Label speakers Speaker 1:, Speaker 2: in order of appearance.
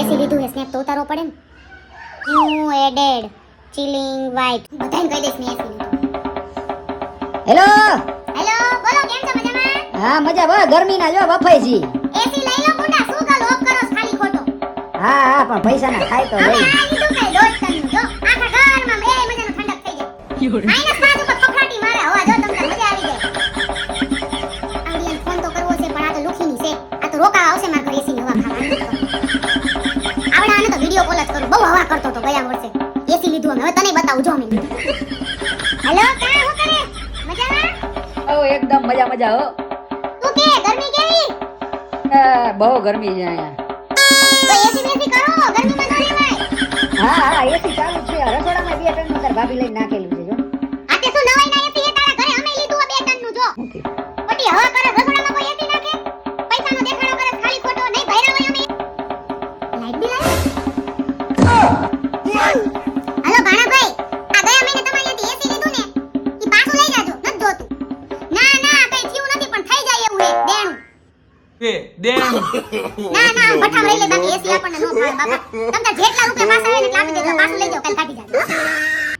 Speaker 1: એસી લીધું હે સ્નેપ તો ઉતારવો પડે ને. ન્યુ એડેડ ચિલિંગ વાઇટ બધાને કહી દઈશ ને એસી લીધું.
Speaker 2: હેલો
Speaker 1: હેલો બોલો કેમ છો મજામાં?
Speaker 2: હા મજા બસ ગરમી ના જો બફાઈજી.
Speaker 1: એસી લઈ લો મુંડા શું કાલ ઓફ કરો છો ખાલી ખોટો.
Speaker 2: હા હા પણ પૈસા ના ખાય તો
Speaker 1: હવે
Speaker 2: લઈ.
Speaker 1: આ લીધું કઈ દોઢ ટન જો આખા ઘરમાં બે મજાનો ઠંડક થઈ જાય. માઈનસ 5 ઉપર ફફડાટી મારે હવા જો તમને મજા આવી જાય. આડિયન ફોન તો કરવો છે પણ આ તો લુખીની છે. આ તો રોકાવા આવશે મારા ઘરે એસી ની હવા ખાવા. આવડાને તો વિડિયો કોલ જ કરું બહુ હવા કરતો તો ગયા વર્ષે. એસી લીધું અમે હવે તને બતાવું જો અમે. હેલો કા હું કરે? મજામાં?
Speaker 2: ઓ એકદમ મજા મજા હો.
Speaker 1: તું કે ગરમી કેવી?
Speaker 2: બહુ ગરમી છે અહીંયા.
Speaker 1: તો એસી બેસી કરો ગરમીમાં ન રહેવાય.
Speaker 2: હા હા એસી ચાલુ છે રસોડામાં 2 ટન તાર ભાભી લઈને નાખેલું છે જો.
Speaker 1: આ તે શું નવાઈ ના એસી તારા ઘરે અમે લીધું 2 ટન નું જો. ઓટી હવા કરે રસોડામાં કોઈ એસી નાખે? પૈસાનો દેખાડો કરે ખાલી ખોટો નહીં ભૈરા હોય અમે. લાઈટ બિલ આવે? હાલો ભાણાભાઈ આ ગયા મહિને તમારી ત્યાંથી એસી લીધું ને ઈ પાછું લઈ જાજો નથી જોતું. ના ના કઈ થયું નથી પણ થઈ જાય એવું હે દેણું.
Speaker 3: દેણું
Speaker 1: ના ના ભઠ્ઠામાં લઈ લે બાકી એસી આપણને નો ભાવે બાપા. તમ તાર જેટલા રૂપિયા પાછા આવે ને એટલા આપી દેજો પાછું લઈ જાઓ કાલ કાઢી જાજો.